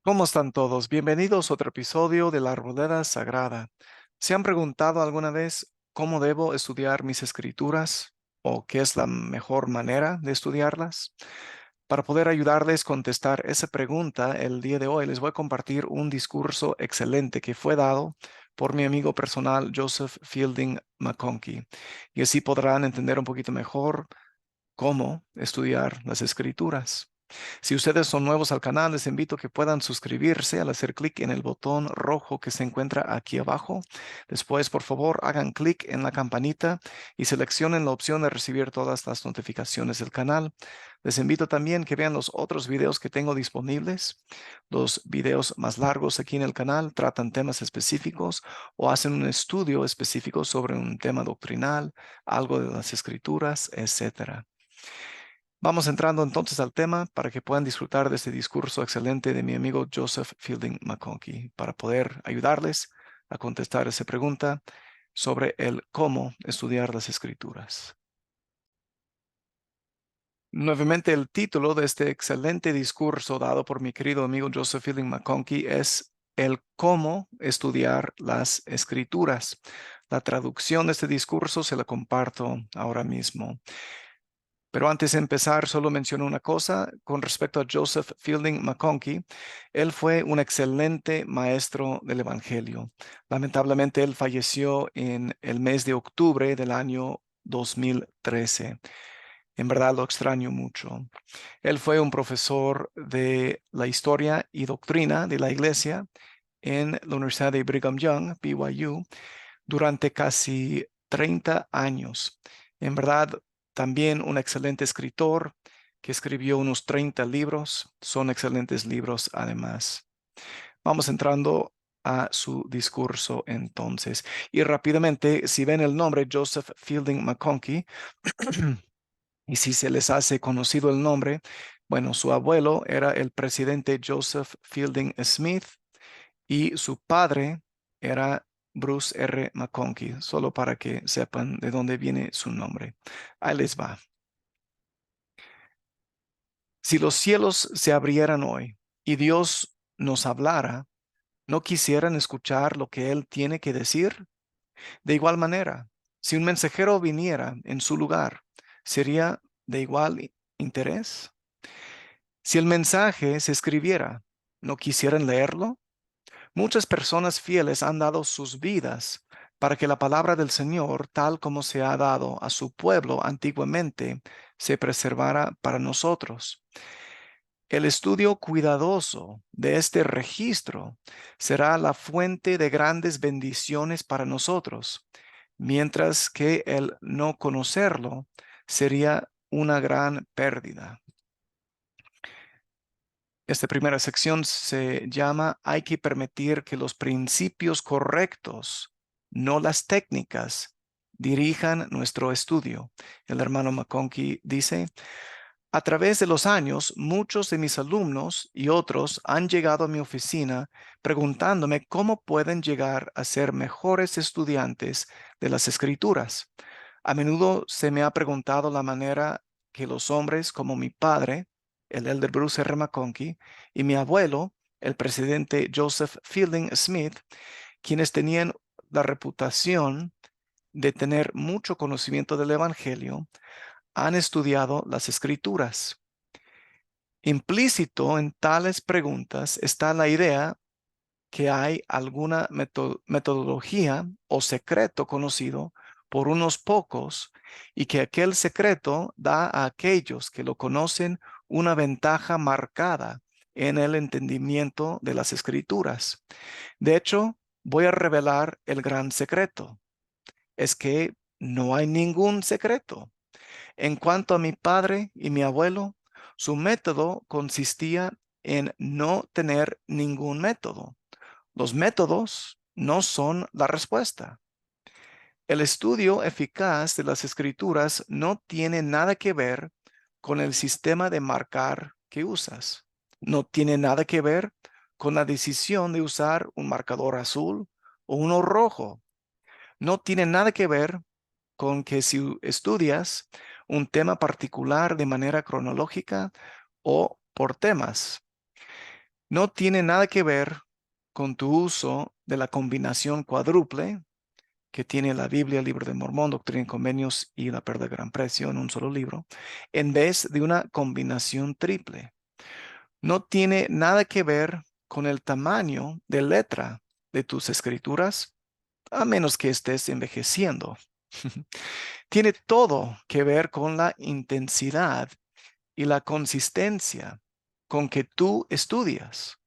¿Cómo están todos? Bienvenidos a otro episodio de la Arboleda Sagrada. ¿Se han preguntado alguna vez cómo debo estudiar mis escrituras o qué es la mejor manera de estudiarlas? Para poder ayudarles a contestar esa pregunta, el día de hoy les voy a compartir un discurso excelente que fue dado por mi amigo personal Joseph Fielding McConkie. Y así podrán entender un poquito mejor cómo estudiar las escrituras. Si ustedes son nuevos al canal, les invito a que puedan suscribirse al hacer clic en el botón rojo que se encuentra aquí abajo. Después, por favor, hagan clic en la campanita y seleccionen la opción de recibir todas las notificaciones del canal. Les invito también que vean los otros videos que tengo disponibles. Los videos más largos aquí en el canal tratan temas específicos o hacen un estudio específico sobre un tema doctrinal, algo de las escrituras, etcétera. Vamos entrando entonces al tema para que puedan disfrutar de este discurso excelente de mi amigo Joseph Fielding McConkie para poder ayudarles a contestar esa pregunta sobre el cómo estudiar las escrituras. Nuevamente, el título de este excelente discurso dado por mi querido amigo Joseph Fielding McConkie es el cómo estudiar las escrituras. La traducción de este discurso se la comparto ahora mismo. Pero antes de empezar, solo menciono una cosa con respecto a Joseph Fielding McConkie. Él fue un excelente maestro del Evangelio. Lamentablemente, él falleció en el mes de octubre del año 2013. En verdad lo extraño mucho. Él fue un profesor de la historia y doctrina de la iglesia en la Universidad de Brigham Young, BYU, durante casi 30 años. En verdad, también un excelente escritor que escribió unos 30 libros. Son excelentes libros además. Vamos entrando a su discurso entonces. Y rápidamente, si ven el nombre Joseph Fielding McConkie, y si se les hace conocido el nombre, bueno, su abuelo era el presidente Joseph Fielding Smith y su padre era Bruce R. McConkie, solo para que sepan de dónde viene su nombre. Ahí les va. Si los cielos se abrieran hoy y Dios nos hablara, ¿no quisieran escuchar lo que Él tiene que decir? De igual manera, si un mensajero viniera en su lugar, ¿sería de igual interés? Si el mensaje se escribiera, ¿no quisieran leerlo? Muchas personas fieles han dado sus vidas para que la palabra del Señor, tal como se ha dado a su pueblo antiguamente, se preservara para nosotros. El estudio cuidadoso de este registro será la fuente de grandes bendiciones para nosotros, mientras que el no conocerlo sería una gran pérdida. Esta primera sección se llama Hay que permitir que los principios correctos, no las técnicas, dirijan nuestro estudio. El hermano McConkie dice, a través de los años, muchos de mis alumnos y otros han llegado a mi oficina preguntándome cómo pueden llegar a ser mejores estudiantes de las escrituras. A menudo se me ha preguntado la manera que los hombres como mi padre, el elder Bruce R. McConkie, y mi abuelo, el presidente Joseph Fielding Smith, quienes tenían la reputación de tener mucho conocimiento del Evangelio, han estudiado las escrituras. Implícito en tales preguntas está la idea que hay alguna metodología o secreto conocido por unos pocos y que aquel secreto da a aquellos que lo conocen una ventaja marcada en el entendimiento de las escrituras. De hecho, voy a revelar el gran secreto. Es que no hay ningún secreto. En cuanto a mi padre y mi abuelo, su método consistía en no tener ningún método. Los métodos no son la respuesta. El estudio eficaz de las escrituras no tiene nada que ver con el sistema de marcar que usas. No tiene nada que ver con la decisión de usar un marcador azul o uno rojo. No tiene nada que ver con que si estudias un tema particular de manera cronológica o por temas. No tiene nada que ver con tu uso de la combinación cuádruple que tiene la Biblia, el Libro de Mormón, Doctrina y Convenios y La Perla de Gran Precio en un solo libro, en vez de una combinación triple. No tiene nada que ver con el tamaño de letra de tus escrituras, a menos que estés envejeciendo. Tiene todo que ver con la intensidad y la consistencia con que tú estudias.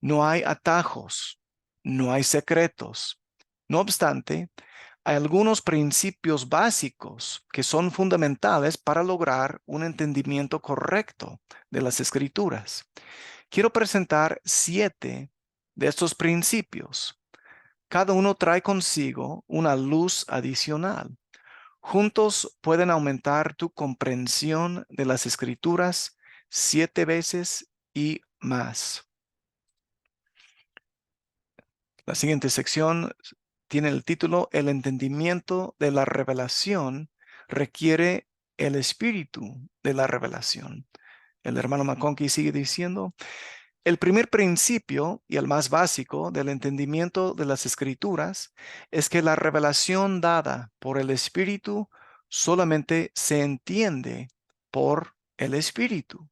No hay atajos, no hay secretos. No obstante, hay algunos principios básicos que son fundamentales para lograr un entendimiento correcto de las escrituras. Quiero presentar 7 de estos principios. Cada uno trae consigo una luz adicional. Juntos pueden aumentar tu comprensión de las escrituras 7 veces y más. La siguiente sección tiene el título: El entendimiento de la revelación requiere el espíritu de la revelación. El hermano McConkie sigue diciendo: el primer principio y el más básico del entendimiento de las escrituras es que la revelación dada por el espíritu solamente se entiende por el espíritu.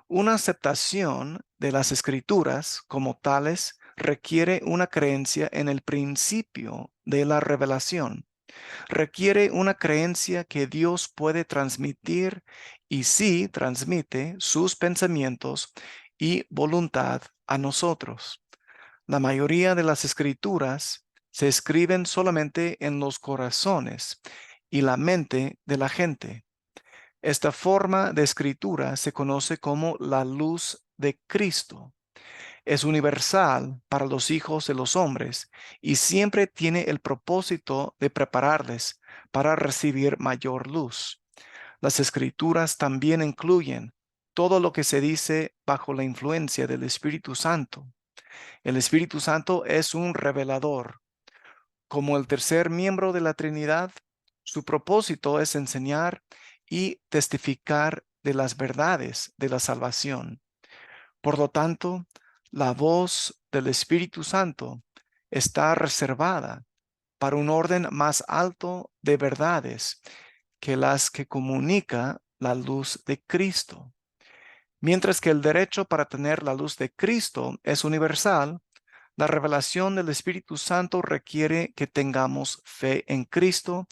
Una aceptación de las escrituras como tales requiere una creencia en el principio de la revelación. Requiere una creencia que Dios puede transmitir y sí transmite sus pensamientos y voluntad a nosotros. La mayoría de las escrituras se escriben solamente en los corazones y la mente de la gente. Esta forma de escritura se conoce como la luz de Cristo. Es universal para los hijos de los hombres y siempre tiene el propósito de prepararles para recibir mayor luz. Las escrituras también incluyen todo lo que se dice bajo la influencia del Espíritu Santo. El Espíritu Santo es un revelador. Como el tercer miembro de la Trinidad, su propósito es enseñar y testificar de las verdades de la salvación. Por lo tanto, la voz del Espíritu Santo está reservada para un orden más alto de verdades que las que comunica la luz de Cristo. Mientras que el derecho para tener la luz de Cristo es universal, la revelación del Espíritu Santo requiere que tengamos fe en Cristo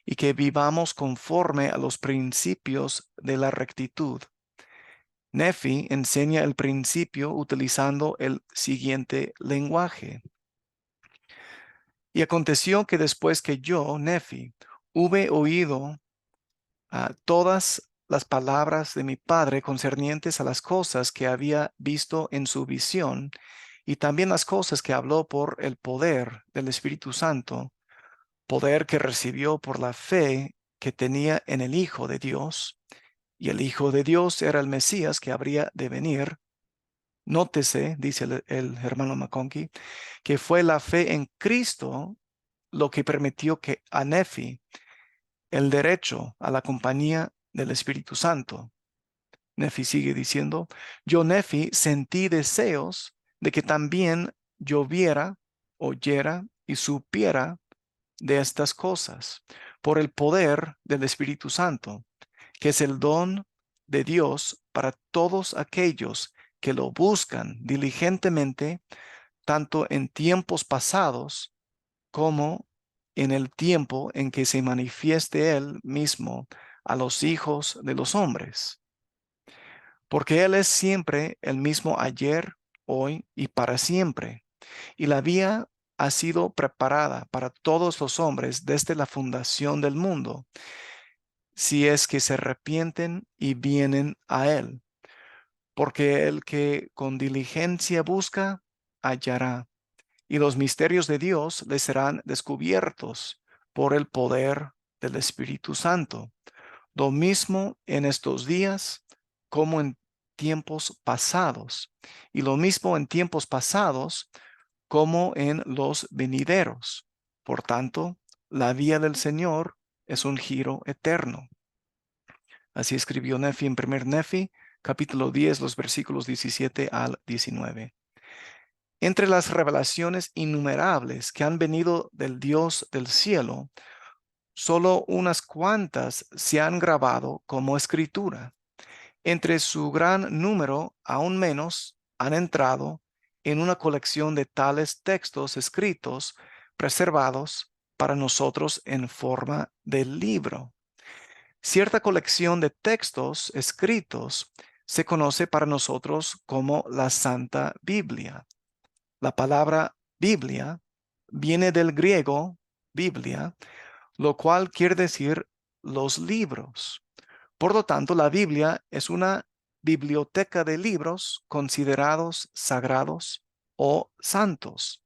y que vivamos conforme a los principios de la rectitud. Nefi enseña el principio utilizando el siguiente lenguaje. Y aconteció que después que yo, Nefi, hube oído todas las palabras de mi padre concernientes a las cosas que había visto en su visión, y también las cosas que habló por el poder del Espíritu Santo, poder que recibió por la fe que tenía en el Hijo de Dios, y el Hijo de Dios era el Mesías que habría de venir. Nótese, dice el hermano McConkie, que fue la fe en Cristo lo que permitió que a Nefi el derecho a la compañía del Espíritu Santo. Nefi sigue diciendo: yo, Nefi, sentí deseos de que también yo viera, oyera y supiera de estas cosas por el poder del Espíritu Santo, que es el don de Dios para todos aquellos que lo buscan diligentemente, tanto en tiempos pasados como en el tiempo en que se manifieste Él mismo a los hijos de los hombres. Porque Él es siempre el mismo ayer, hoy y para siempre. Y la vía ha sido preparada para todos los hombres desde la fundación del mundo, si es que se arrepienten y vienen a Él. Porque el que con diligencia busca, hallará, y los misterios de Dios les serán descubiertos por el poder del Espíritu Santo. Lo mismo en estos días como en tiempos pasados, y lo mismo en tiempos pasados como en los venideros. Por tanto, la vía del Señor es un giro eterno. Así escribió Nefi en 1 Nefi capítulo 10, los versículos 17 al 19. Entre las revelaciones innumerables que han venido del Dios del cielo, solo unas cuantas se han grabado como escritura. Entre su gran número, aún menos han entrado en una colección de tales textos escritos, preservados para nosotros en forma de libro. Cierta colección de textos escritos se conoce para nosotros como la Santa Biblia. La palabra Biblia viene del griego Biblia, lo cual quiere decir los libros. Por lo tanto, la Biblia es una biblioteca de libros considerados sagrados o santos.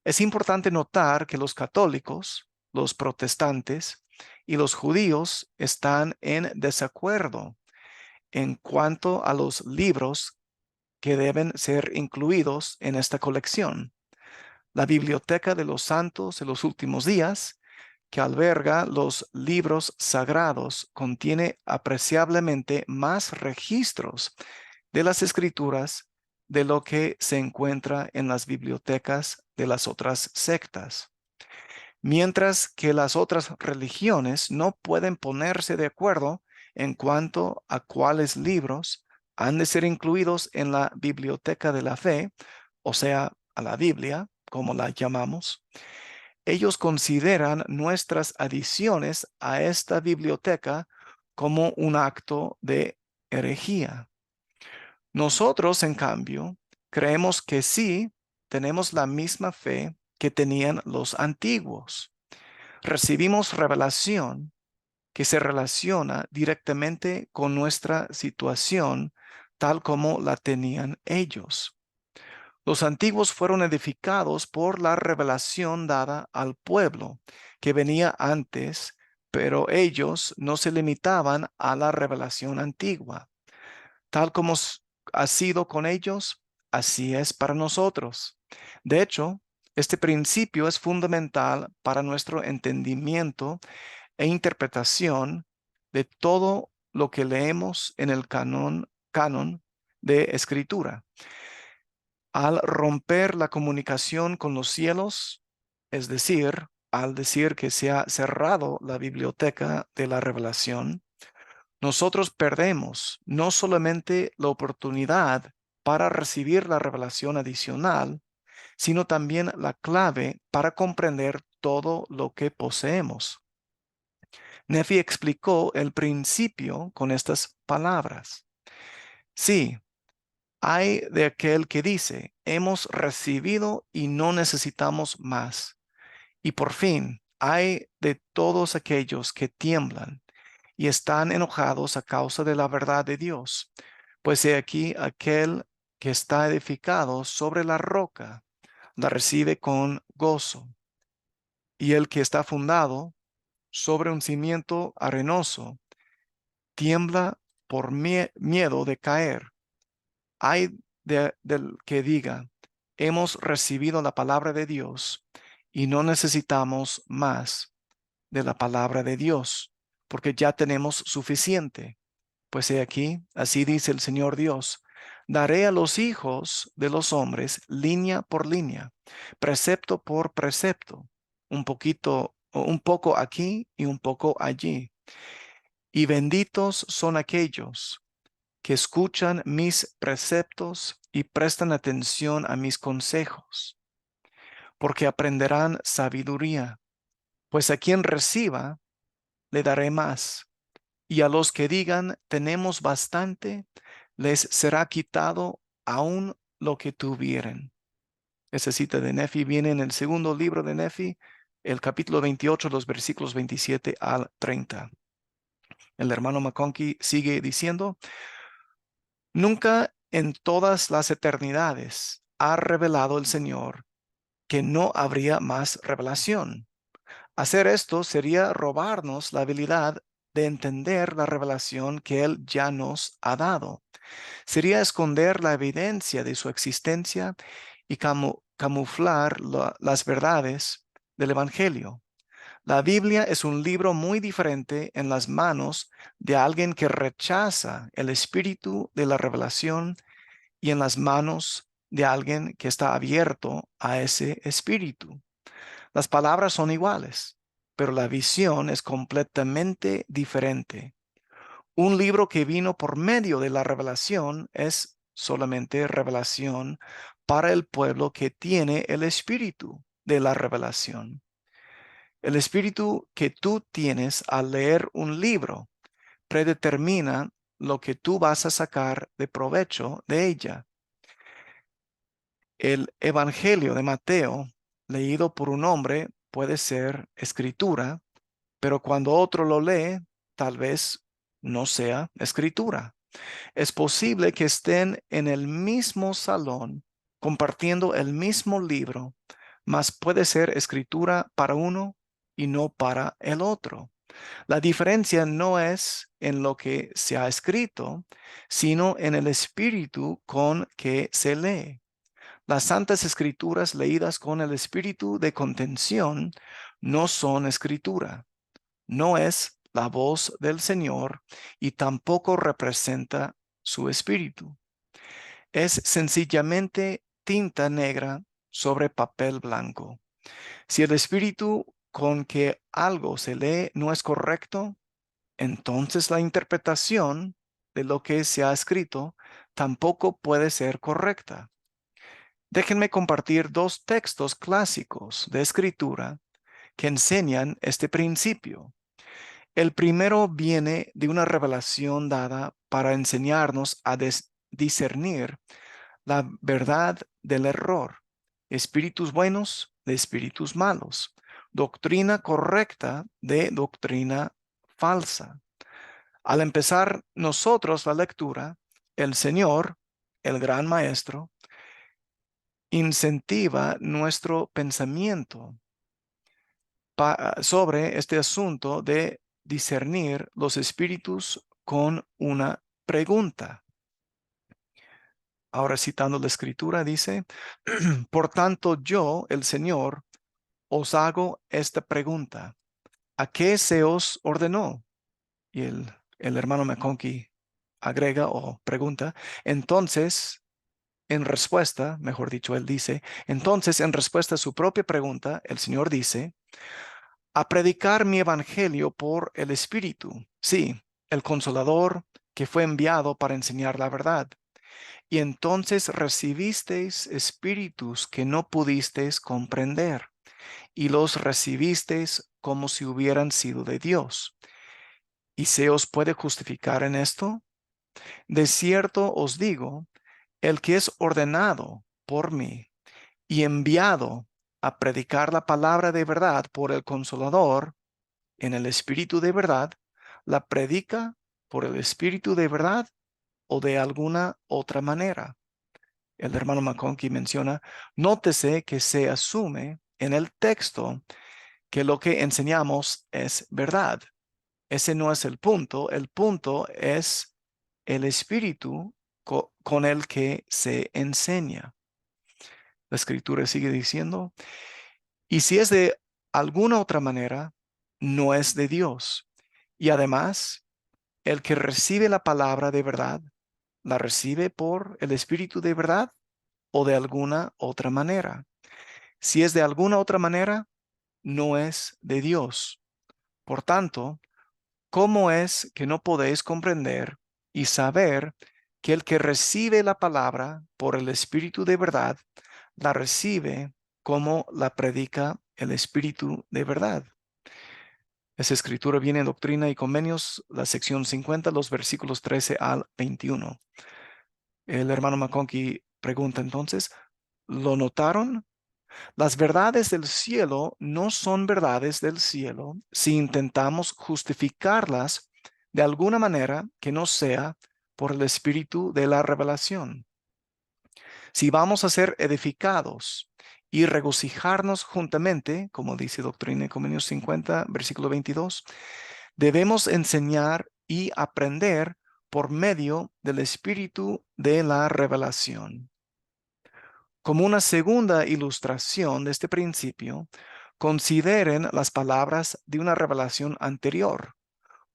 Es importante notar que los católicos, los protestantes y los judíos están en desacuerdo en cuanto a los libros que deben ser incluidos en esta colección. La Biblioteca de los Santos de los Últimos Días, que alberga los libros sagrados, contiene apreciablemente más registros de las escrituras de lo que se encuentra en las bibliotecas de las otras sectas. Mientras que las otras religiones no pueden ponerse de acuerdo en cuanto a cuáles libros han de ser incluidos en la biblioteca de la fe, o sea, a la Biblia, como la llamamos, ellos consideran nuestras adiciones a esta biblioteca como un acto de herejía. Nosotros, en cambio, creemos que sí tenemos la misma fe que tenían los antiguos. Recibimos revelación que se relaciona directamente con nuestra situación tal como la tenían ellos. Los antiguos fueron edificados por la revelación dada al pueblo que venía antes, pero ellos no se limitaban a la revelación antigua. Tal como ha sido con ellos, así es para nosotros. De hecho, este principio es fundamental para nuestro entendimiento e interpretación de todo lo que leemos en el canon de escritura. Al romper la comunicación con los cielos, es decir, al decir que se ha cerrado la biblioteca de la revelación, nosotros perdemos no solamente la oportunidad para recibir la revelación adicional, sino también la clave para comprender todo lo que poseemos. Nefi explicó el principio con estas palabras. Sí, hay de aquel que dice, hemos recibido y no necesitamos más. Y por fin, hay de todos aquellos que tiemblan y están enojados a causa de la verdad de Dios. Pues he aquí aquel que está edificado sobre la roca, la recibe con gozo. Y el que está fundado sobre un cimiento arenoso, tiembla por miedo de caer. Hay del que diga, hemos recibido la palabra de Dios y no necesitamos más de la palabra de Dios, porque ya tenemos suficiente. Pues he aquí, así dice el Señor Dios, daré a los hijos de los hombres línea por línea, precepto por precepto, un poquito, un poco aquí y un poco allí. Y benditos son aquellos que escuchan mis preceptos y prestan atención a mis consejos, porque aprenderán sabiduría, pues a quien reciba le daré más, y a los que digan tenemos bastante, les será quitado aún lo que tuvieren. Esa cita de Nefi viene en el segundo libro de Nefi, el capítulo 28, los versículos 27 al 30. El hermano McConkie sigue diciendo, nunca en todas las eternidades ha revelado el Señor que no habría más revelación. Hacer esto sería robarnos la habilidad de entender la revelación que Él ya nos ha dado. Sería esconder la evidencia de su existencia y camuflar las verdades del Evangelio. La Biblia es un libro muy diferente en las manos de alguien que rechaza el espíritu de la revelación y en las manos de alguien que está abierto a ese espíritu. Las palabras son iguales, pero la visión es completamente diferente. Un libro que vino por medio de la revelación es solamente revelación para el pueblo que tiene el espíritu de la revelación. El espíritu que tú tienes al leer un libro predetermina lo que tú vas a sacar de provecho de ella. El Evangelio de Mateo, leído por un hombre, puede ser escritura, pero cuando otro lo lee, tal vez no sea escritura. Es posible que estén en el mismo salón, compartiendo el mismo libro, mas puede ser escritura para uno y no para el otro. La diferencia no es en lo que se ha escrito, sino en el espíritu con que se lee. Las santas escrituras leídas con el espíritu de contención no son escritura, no es la voz del Señor y tampoco representa su espíritu. Es sencillamente tinta negra sobre papel blanco. Si el espíritu con que algo se lee no es correcto, entonces la interpretación de lo que se ha escrito tampoco puede ser correcta. Déjenme compartir dos textos clásicos de escritura que enseñan este principio. El primero viene de una revelación dada para enseñarnos a discernir la verdad del error, espíritus buenos de espíritus malos, doctrina correcta de doctrina falsa. Al empezar nosotros la lectura, el Señor, el gran Maestro, incentiva nuestro pensamiento sobre este asunto de discernir los espíritus con una pregunta. Ahora citando la escritura dice, por tanto yo, el Señor, os hago esta pregunta. ¿A qué se os ordenó? Y el hermano McConkie agrega o pregunta, entonces, en respuesta, mejor dicho, él dice, entonces en respuesta a su propia pregunta, el Señor dice, a predicar mi evangelio por el Espíritu, sí, el Consolador que fue enviado para enseñar la verdad. Y entonces recibisteis espíritus que no pudisteis comprender, y los recibisteis como si hubieran sido de Dios. ¿Y se os puede justificar en esto? De cierto os digo, el que es ordenado por mí y enviado a predicar la palabra de verdad por el Consolador, en el Espíritu de verdad, la predica por el Espíritu de verdad o de alguna otra manera. El hermano McConkie menciona, nótese que se asume en el texto que lo que enseñamos es verdad. Ese no es el punto es el espíritu con el que se enseña. La escritura sigue diciendo, y si es de alguna otra manera, no es de Dios. Y además, el que recibe la palabra de verdad, ¿la recibe por el espíritu de verdad o de alguna otra manera? Si es de alguna otra manera, no es de Dios. Por tanto, ¿cómo es que no podéis comprender y saber que el que recibe la palabra por el Espíritu de verdad, la recibe como la predica el Espíritu de verdad? Esa escritura viene en Doctrina y Convenios, la sección 50, los versículos 13 al 21. El hermano McConkie pregunta entonces, ¿lo notaron? Las verdades del cielo no son verdades del cielo si intentamos justificarlas de alguna manera que no sea por el espíritu de la revelación. Si vamos a ser edificados y regocijarnos juntamente, como dice Doctrina y Convenios 50, versículo 22, debemos enseñar y aprender por medio del espíritu de la revelación. Como una segunda ilustración de este principio, consideren las palabras de una revelación anterior,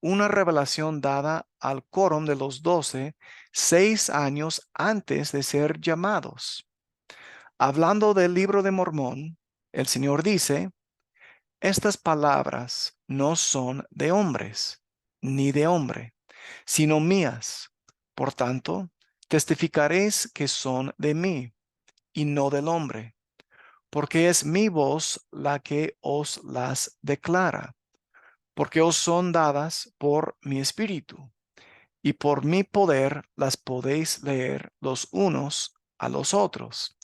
una revelación dada al quórum de los 12, 6 años antes de ser llamados. Hablando del libro de Mormón, el Señor dice, estas palabras no son de hombres, ni de hombre, sino mías. Por tanto, testificaréis que son de mí, y no del hombre, porque es mi voz la que os las declara, porque os son dadas por mi espíritu, y por mi poder las podéis leer los unos a los otros.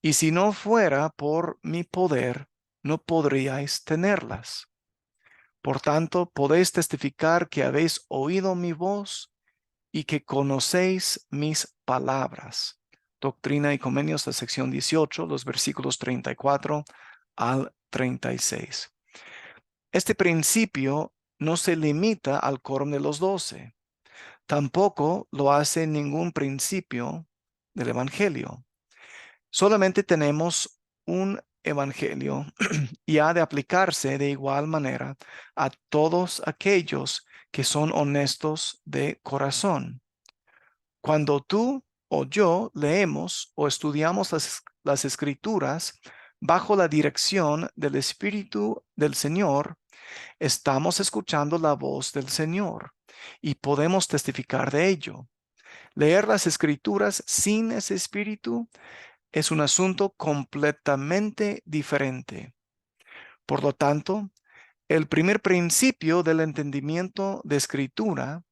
Y si no fuera por mi poder, no podríais tenerlas. Por tanto, podéis testificar que habéis oído mi voz y que conocéis mis palabras. Doctrina y Convenios, la sección 18, los versículos 34 al 36. Este principio no se limita al quórum de los 12. Tampoco lo hace ningún principio del Evangelio. Solamente tenemos un Evangelio y ha de aplicarse de igual manera a todos aquellos que son honestos de corazón. Cuando tú o yo leemos o estudiamos las Escrituras bajo la dirección del Espíritu del Señor, estamos escuchando la voz del Señor y podemos testificar de ello. Leer las Escrituras sin ese Espíritu es un asunto completamente diferente. Por lo tanto, el primer principio del entendimiento de Escritura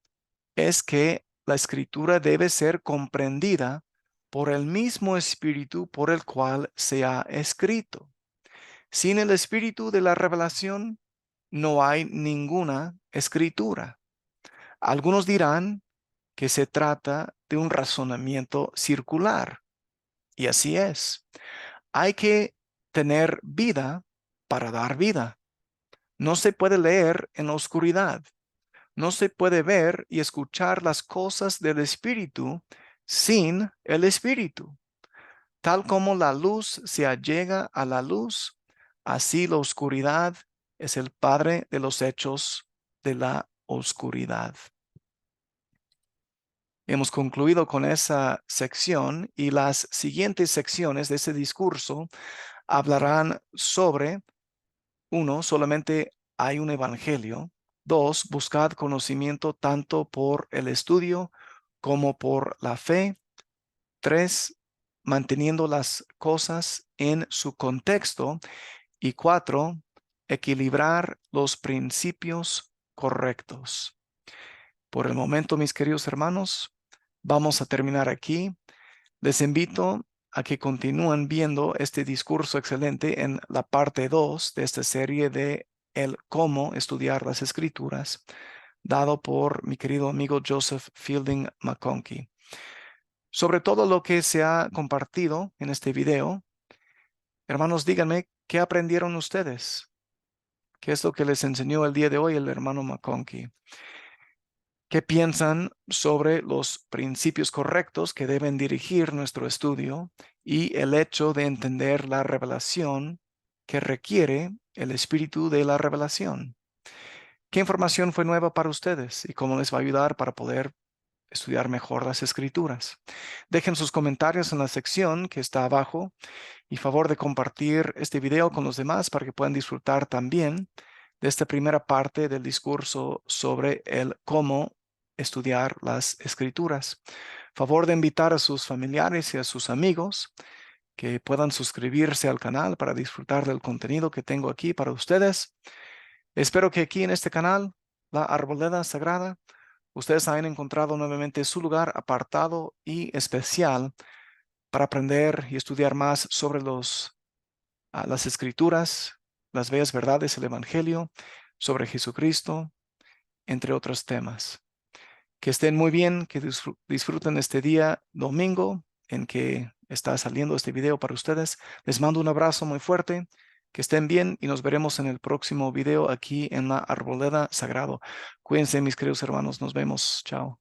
es que la Escritura debe ser comprendida por el mismo Espíritu por el cual se ha escrito. Sin el Espíritu de la revelación, no hay ninguna Escritura. Algunos dirán que se trata de un razonamiento circular, y así es. Hay que tener vida para dar vida. No se puede leer en la oscuridad. No se puede ver y escuchar las cosas del Espíritu sin el Espíritu. Tal como la luz se allega a la luz, así la oscuridad es el padre de los hechos de la oscuridad. Hemos concluido con esa sección y las siguientes secciones de ese discurso hablarán sobre: 1. Solamente hay un evangelio. 2. Buscad conocimiento tanto por el estudio como por la fe. 3. Manteniendo las cosas en su contexto. Y 4. Equilibrar los principios correctos. Por el momento, mis queridos hermanos, vamos a terminar aquí. Les invito a que continúen viendo este discurso excelente en la parte 2 de esta serie de el cómo estudiar las Escrituras, dado por mi querido amigo Joseph Fielding McConkie. Sobre todo lo que se ha compartido en este video, hermanos, díganme, ¿qué aprendieron ustedes? ¿Qué es lo que les enseñó el día de hoy el hermano McConkie? ¿Qué piensan sobre los principios correctos que deben dirigir nuestro estudio y el hecho de entender la revelación que requiere el espíritu de la revelación? ¿Qué información fue nueva para ustedes y cómo les va a ayudar para poder estudiar mejor las Escrituras? Dejen sus comentarios en la sección que está abajo y favor de compartir este video con los demás para que puedan disfrutar también de esta primera parte del discurso sobre el cómo estudiar las Escrituras. Favor de invitar a sus familiares y a sus amigos que puedan suscribirse al canal para disfrutar del contenido que tengo aquí para ustedes. Espero que aquí en este canal, La Arboleda Sagrada, ustedes hayan encontrado nuevamente su lugar apartado y especial para aprender y estudiar más sobre las Escrituras, las bellas verdades, el Evangelio, sobre Jesucristo, entre otros temas. Que estén muy bien, que disfruten este día domingo en que está saliendo este video para ustedes. Les mando un abrazo muy fuerte, que estén bien y nos veremos en el próximo video aquí en La Arboleda Sagrado. Cuídense, mis queridos hermanos, nos vemos. Chao.